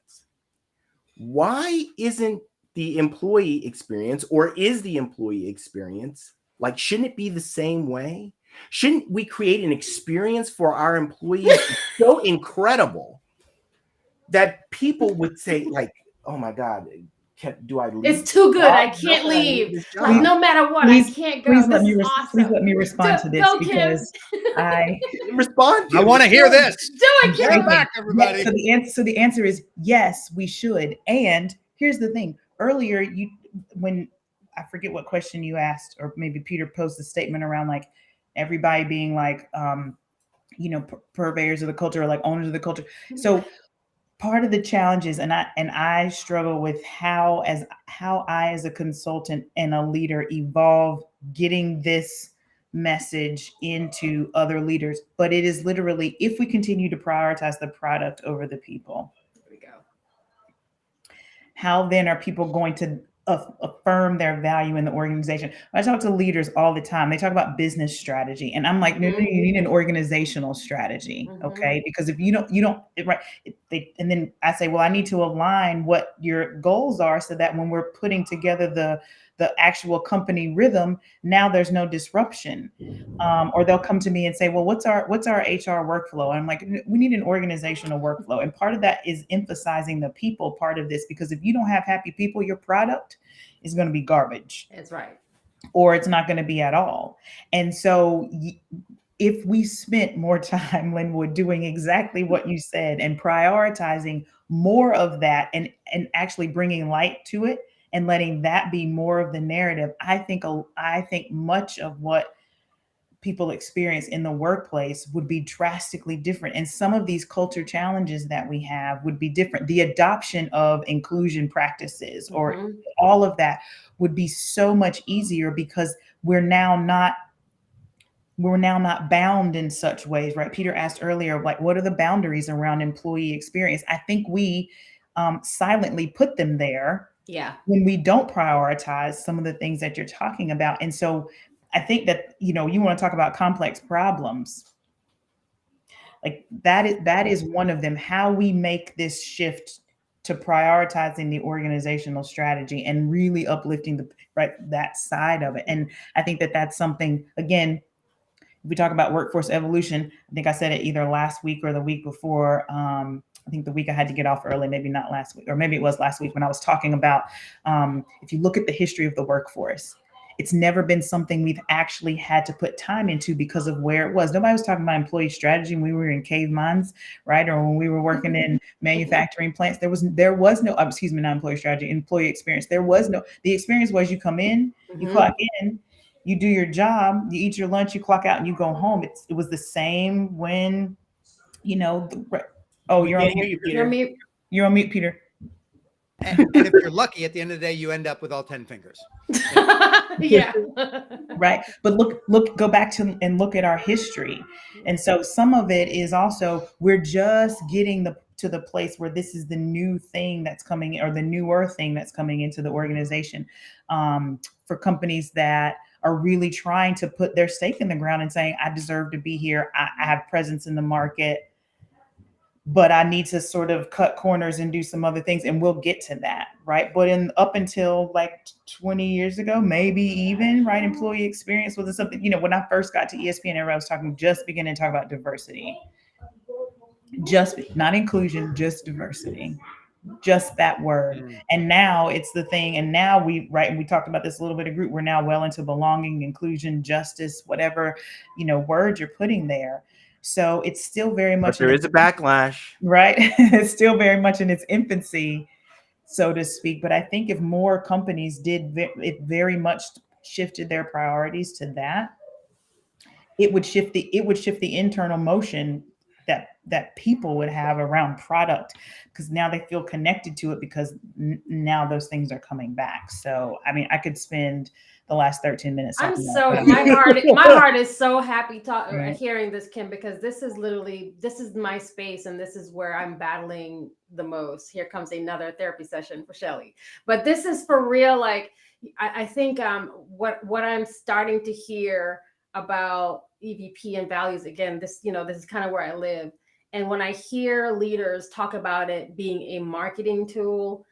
Why isn't the employee experience, or is the employee experience, shouldn't it be the same way? Shouldn't we create an experience for our employees so incredible that people would say, oh my God, do I leave? It's too good. I can't leave. No matter what, I can't go. Please let me respond to this, because I respond. I want to hear this. Do it, Kim. Get back, everybody. So the answer is yes, we should. And here's the thing. Earlier, when I forget what question you asked, or maybe Peter posed a statement around everybody being purveyors of the culture, or owners of the culture. So part of the challenge is, and I struggle with how I as a consultant and a leader evolve getting this message into other leaders. But it is literally, if we continue to prioritize the product over the people, there we go. How then are people going to affirm their value in the organization? I talk to leaders all the time. They talk about business strategy, and I'm like, no, you need an organizational strategy, okay? Because if you don't, right? And then I say, well, I need to align what your goals are, so that when we're putting together the actual company rhythm, now there's no disruption. Or they'll come to me and say, well, what's our HR workflow? And I'm like, we need an organizational workflow. And part of that is emphasizing the people part of this, because if you don't have happy people, your product is going to be garbage. That's right. Or it's not going to be at all. And so if we spent more time, Linwood, doing exactly what you said and prioritizing more of that, and actually bringing light to it, and letting that be more of the narrative, I think much of what people experience in the workplace would be drastically different. And some of these culture challenges that we have would be different. The adoption of inclusion practices or all of that would be so much easier because we're now not bound in such ways, right? Peter asked earlier, like, what are the boundaries around employee experience? I think we silently put them there. Yeah. When we don't prioritize some of the things that you're talking about. And so I think that, you want to talk about complex problems. Like that is one of them, how we make this shift to prioritizing the organizational strategy and really uplifting that side of it. And I think that that's something, again, if we talk about workforce evolution, I think I said it either last week or the week before. I think the week I had to get off early, maybe not last week, or maybe it was last week when I was talking about, if you look at the history of the workforce, it's never been something we've actually had to put time into because of where it was. Nobody was talking about employee strategy when we were in cave mines, right? Or when we were working in manufacturing plants. There was no, excuse me, not employee strategy, employee experience. The experience was you come in, you clock in, you do your job, you eat your lunch, you clock out, and you go home. It was the same when, you're on mute. You're on mute, Peter. And if you're lucky, at the end of the day, you end up with all 10 fingers. Yeah. Right. But go back to and look at our history. And so some of it is also, we're just getting to the place where this is the new thing that's coming, or the newer thing that's coming into the organization, for companies that are really trying to put their stake in the ground and saying, I deserve to be here. I have presence in the market, but I need to sort of cut corners and do some other things. And we'll get to that, right? But up until like 20 years ago, maybe even, right, employee experience was something, when I first got to ESPN, everybody was just beginning to talk about diversity. Just not inclusion, just diversity. Just that word. And now it's the thing. And now we talked about this a little bit of group. We're now well into belonging, inclusion, justice, whatever, word you're putting there. So it's still very much. But there is a backlash. Right. It's still very much in its infancy, so to speak. But I think if more companies it very much shifted their priorities to that, it would shift the internal motion that people would have around product, because now they feel connected to it, because now those things are coming back. So, I mean, I could spend the last 13 minutes. My heart is so happy hearing this, Kim, because this is my space, and this is where I'm battling the most. Here comes another therapy session for Shelly, but this is for real. Like, I think what I'm starting to hear about EVP and values, again, this is kind of where I live. And when I hear leaders talk about it being a marketing tool,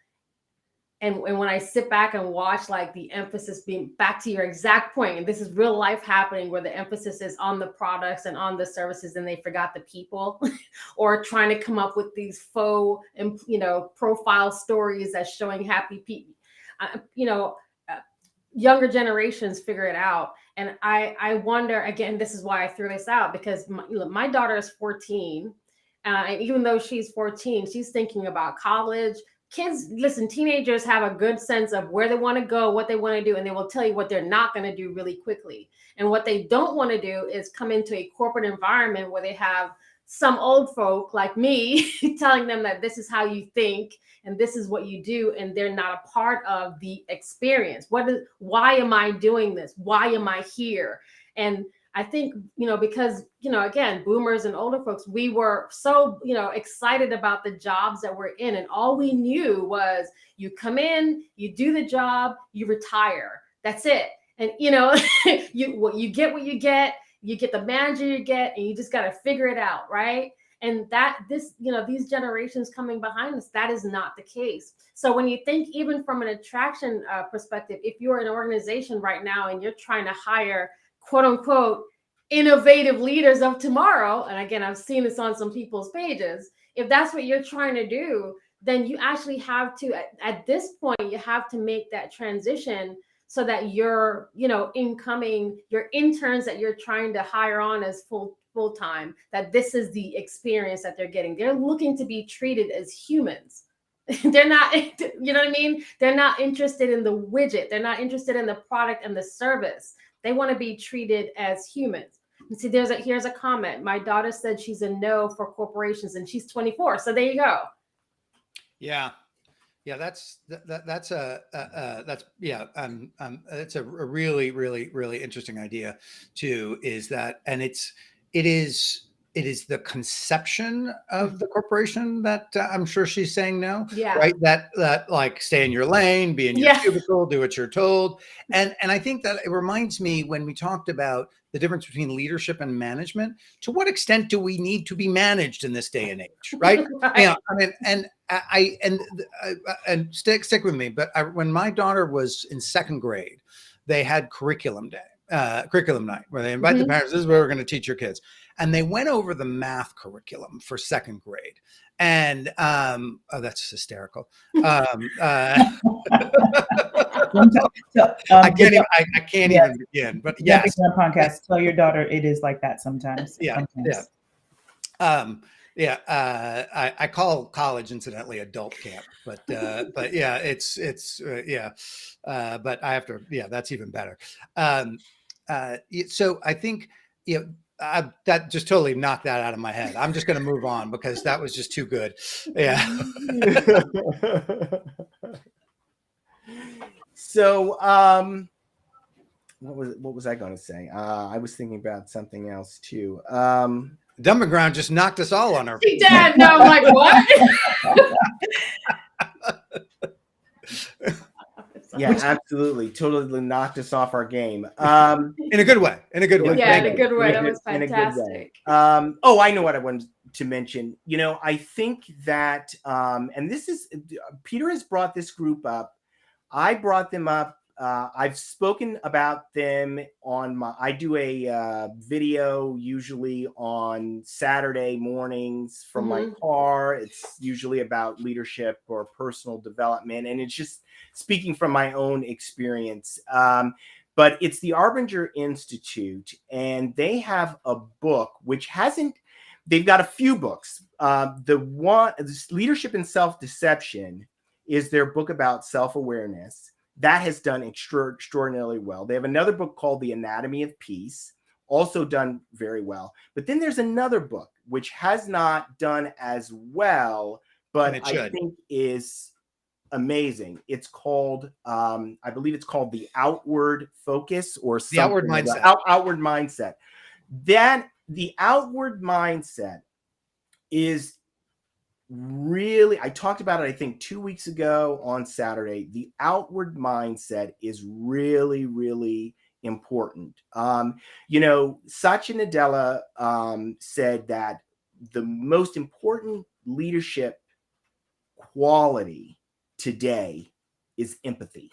and when I sit back and watch, like, the emphasis being, back to your exact point, and this is real life happening, where the emphasis is on the products and on the services, and they forgot the people, or trying to come up with these faux, profile stories that's showing happy people, younger generations figure it out. And I wonder, again, this is why I threw this out, because my daughter is 14. And even though she's 14, she's thinking about college. Kids, listen, teenagers have a good sense of where they want to go, what they want to do, and they will tell you what they're not going to do really quickly. And what they don't want to do is come into a corporate environment where they have some old folk like me telling them that this is how you think and this is what you do, and they're not a part of the experience. Why am I doing this? Why am I here? And I think, because, again, boomers and older folks, we were so, excited about the jobs that we're in. And all we knew was you come in, you do the job, you retire. That's it. And, you get what you get, you get the manager you get, and you just got to figure it out. Right. And these generations coming behind us, that is not the case. So when you think, even from an attraction perspective, if you're an organization right now and you're trying to hire, quote unquote, innovative leaders of tomorrow, and again, I've seen this on some people's pages, if that's what you're trying to do, then you actually have to, at this point, you have to make that transition so that your, your interns that you're trying to hire on as full-time, that this is the experience that they're getting. They're looking to be treated as humans. They're not, you know what I mean? They're not interested in the widget. They're not interested in the product and the service. They want to be treated as humans. See, here's a comment. My daughter said she's a no for corporations, and she's 24. So there you go. Yeah. Yeah, that's a really, really, really interesting idea too. Is that, and it is the conception of the corporation that I'm sure she's saying no. Yeah. Right. That like stay in your lane, be in your cubicle, do what you're told. And I think that it reminds me when we talked about the difference between leadership and management. To what extent do we need to be managed in this day and age? Right. Right. Yeah. I mean, and stick with me. But when my daughter was in second grade, they had curriculum night, where they invite the parents. This is where we're going to teach your kids, and they went over the math curriculum for second grade. And oh, that's hysterical. I can't even begin. But yes, podcast. Tell your daughter it is like that sometimes. Yeah, yeah. I call college, incidentally, adult camp, but yeah, it's but I have to, that's even better. So I think, that just totally knocked that out of my head. I'm just going to move on because that was just too good. Yeah. So, what was I going to say? I was thinking about something else too. Dumping Ground just knocked us all on our feet. Dad, no, I'm like, what? Yeah, absolutely. Totally knocked us off our game. In a good way. In a good way. Yeah, in a good way. That was fantastic. Oh, I know what I wanted to mention. I think that, and this is, Peter has brought this group up. I brought them up. I've spoken about them on I do a video usually on Saturday mornings from my car. It's usually about leadership or personal development. And it's just speaking from my own experience. But it's the Arbinger Institute, and they have a book which they've got a few books. Leadership and Self-Deception is their book about self-awareness. That has done extraordinarily well. They have another book called The Anatomy of Peace, also done very well. But then there's another book which has not done as well, but I think is amazing. It's called, I believe it's called The Outward Focus or something. The Outward Mindset. Outward Mindset. Then the Outward Mindset is really, I talked about it, I think 2 weeks ago on Saturday. The outward mindset is really, really important. Satya Nadella said that the most important leadership quality today is empathy.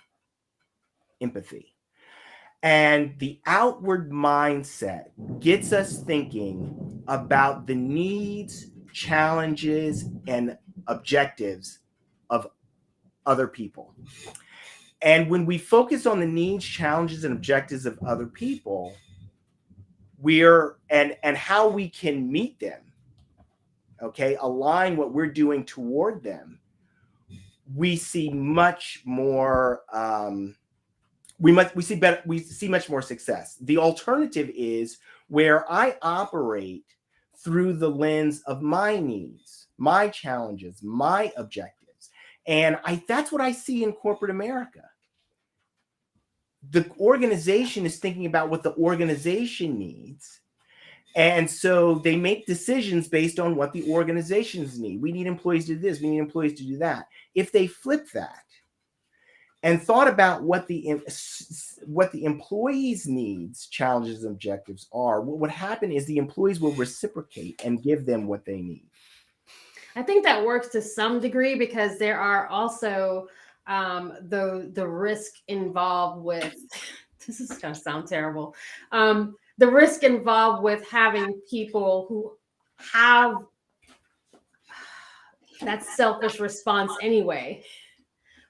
And the outward mindset gets us thinking about the needs, challenges, and objectives of other people. And when we focus on the needs, challenges, and objectives of other people, and how we can meet them, align what we're doing toward them, we see much more we see much more success. The alternative is where I operate through the lens of my needs, my challenges, my objectives. And that's what I see in corporate America. The organization is thinking about what the organization needs. And so they make decisions based on what the organizations need. We need employees to do this. We need employees to do that. If they flip that and thought about what the employees' needs, challenges, and objectives are, what would happen is the employees will reciprocate and give them what they need. I think that works to some degree because there are also the risk involved with, this is going to sound terrible, the risk involved with having people who have that selfish response anyway.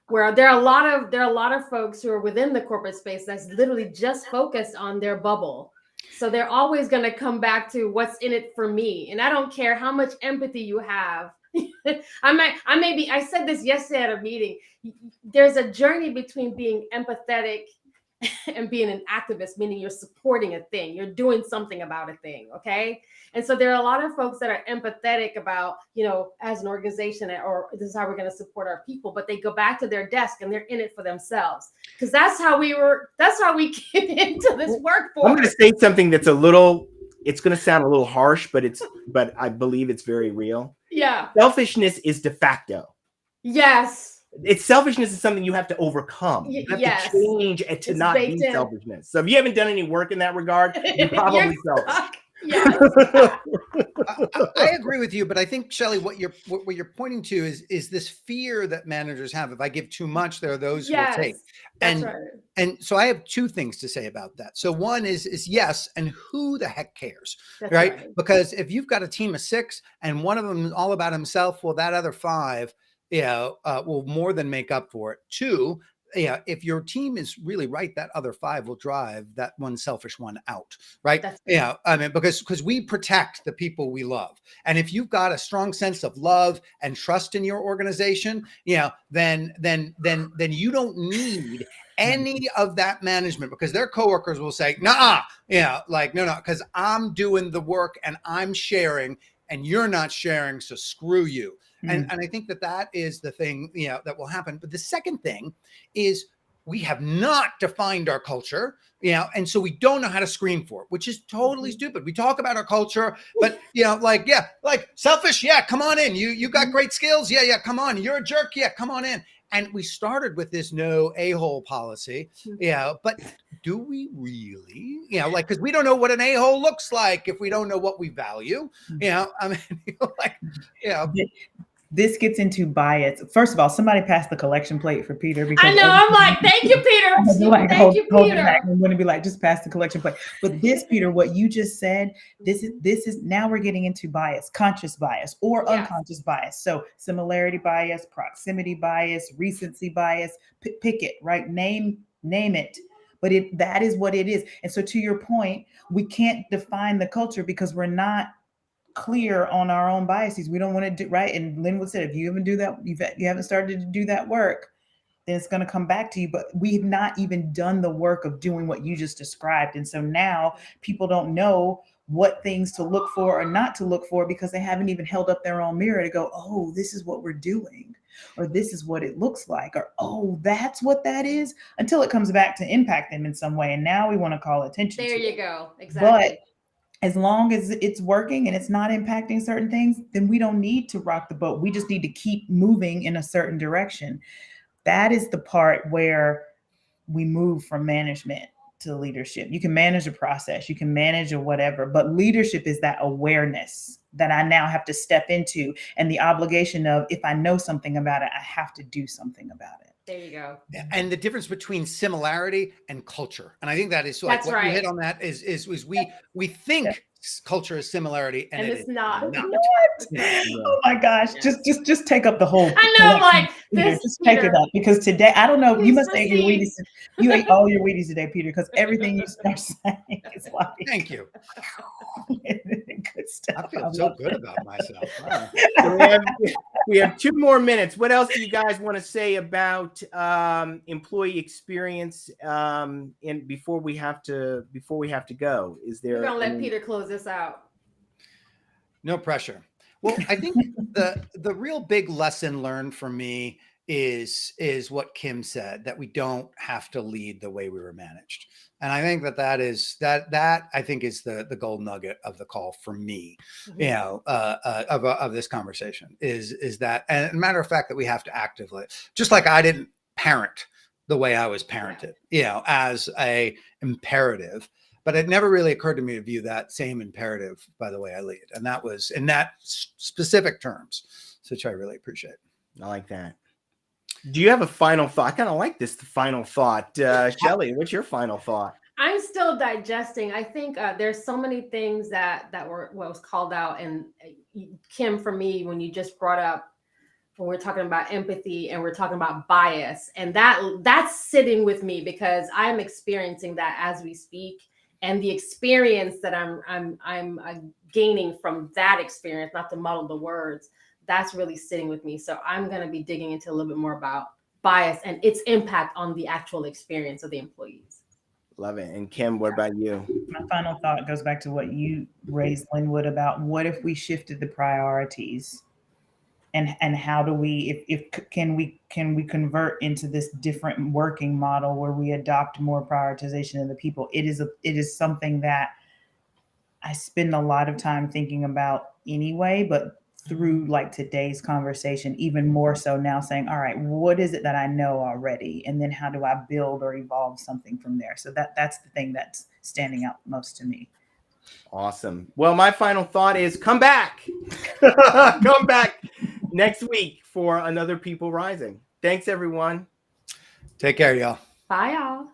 Where there are a lot of folks who are within the corporate space that's literally just focused on their bubble. So they're always going to come back to what's in it for me. And I don't care how much empathy you have. I said this yesterday at a meeting. There's a journey between being empathetic and being an activist, meaning you're supporting a thing, you're doing something about a thing. Okay. And so there are a lot of folks that are empathetic about, as an organization, or this is how we're going to support our people, but they go back to their desk and they're in it for themselves. Because that's how we came into this workforce. I'm going to say something that's it's going to sound a little harsh, but I believe it's very real. Yeah. Selfishness is de facto. Yes. Selfishness is something you have to overcome. You have to change and to not be selfishness. So if you haven't done any work in that regard, you're probably selfish. Yes. I agree with you, but I think, Shelley, what you're pointing to is this fear that managers have. If I give too much, there are those who will take. That's right. And so I have two things to say about that. So one is yes, and who the heck cares, That's right? Because if you've got a team of 6 and one of them is all about himself, well, that other 5, will more than make up for it. 2, if your team is really right, that other 5 will drive that one selfish one out, right? I mean, because we protect the people we love. And if you've got a strong sense of love and trust in your organization, then you don't need any of that management, because their coworkers will say, nah, no, because I'm doing the work and I'm sharing and you're not sharing, so screw you. And I think that is the thing, that will happen. But the second thing is we have not defined our culture, and so we don't know how to screen for it, which is totally stupid. We talk about our culture, but like selfish, yeah, come on in. You got great skills, yeah, come on. You're a jerk, yeah, come on in. And we started with this no a-hole policy, but do we really, because we don't know what an a-hole looks like if we don't know what we value, I mean, This gets into bias. First of all, somebody passed the collection plate for Peter. Because I know. I'm like, thank you, Peter. Thank you, Peter. I'm going to be like, just pass the collection plate. But this, Peter, what you just said, this is now we're getting into bias, conscious bias or unconscious bias. So similarity bias, proximity bias, recency bias. Pick it, right? Name it. But that is what it is. And so to your point, we can't define the culture because we're not clear on our own biases. We don't want to do right. And Linwood said, if you haven't do that, you haven't started to do that work, then it's going to come back to you. But we've not even done the work of doing what you just described. And so now people don't know what things to look for or not to look for because they haven't even held up their own mirror to go, oh, this is what we're doing, or this is what it looks like, or, oh, that's what that is, until it comes back to impact them in some way. And now we want to call attention to it. There you go. Exactly. But as long as it's working and it's not impacting certain things, then we don't need to rock the boat. We just need to keep moving in a certain direction. That is the part where we move from management to leadership. You can manage a process, you can manage or whatever, but leadership is that awareness that I now have to step into, and the obligation of, if I know something about it, I have to do something about it. There you go. And the difference between similarity and culture. And I think that is like what you hit on that is we think culture is similarity and it's not. Oh my gosh. Just take up the whole. I know, like this. Just take it up, because today, I don't know, you must ate your Wheaties. You ate all your Wheaties today, Peter, because everything you start saying is like. Thank you. Good stuff. I feel so good about myself. Wow. So we have 2 more minutes. What else do you guys want to say about employee experience before we have to go? Is there? We're gonna let Peter close this out. No pressure. Well, I think the real big lesson learned for me is what Kim said, that we don't have to lead the way we were managed. And I think that I think is the gold nugget of the call for me, of this conversation is that, and as a matter of fact, that we have to actively, just like I didn't parent the way I was parented, as a imperative, but it never really occurred to me to view that same imperative by the way I lead. And that was in that specific terms, which I really appreciate. I like that. Do you have a final thought? I kind of like this, the final thought. Shelley, what's your final thought? I'm still digesting. I think there's so many things that was called out. And Kim, for me, when you just brought up, when we're talking about empathy and we're talking about bias, and that's sitting with me because I'm experiencing that as we speak. And the experience that I'm gaining from that experience, not to muddle the words, that's really sitting with me. So I'm going to be digging into a little bit more about bias and its impact on the actual experience of the employees. Love it. And Kim, what about you? My final thought goes back to what you raised, Linwood, about what if we shifted the priorities, and how do we, if can we convert into this different working model where we adopt more prioritization of the people? It is something that I spend a lot of time thinking about anyway, but through like today's conversation, even more so now, saying, all right, what is it that I know already? And then how do I build or evolve something from there? So that's the thing that's standing out most to me. Awesome. Well, my final thought is come back. Come back next week for another People Rising. Thanks, everyone. Take care, y'all. Bye, y'all.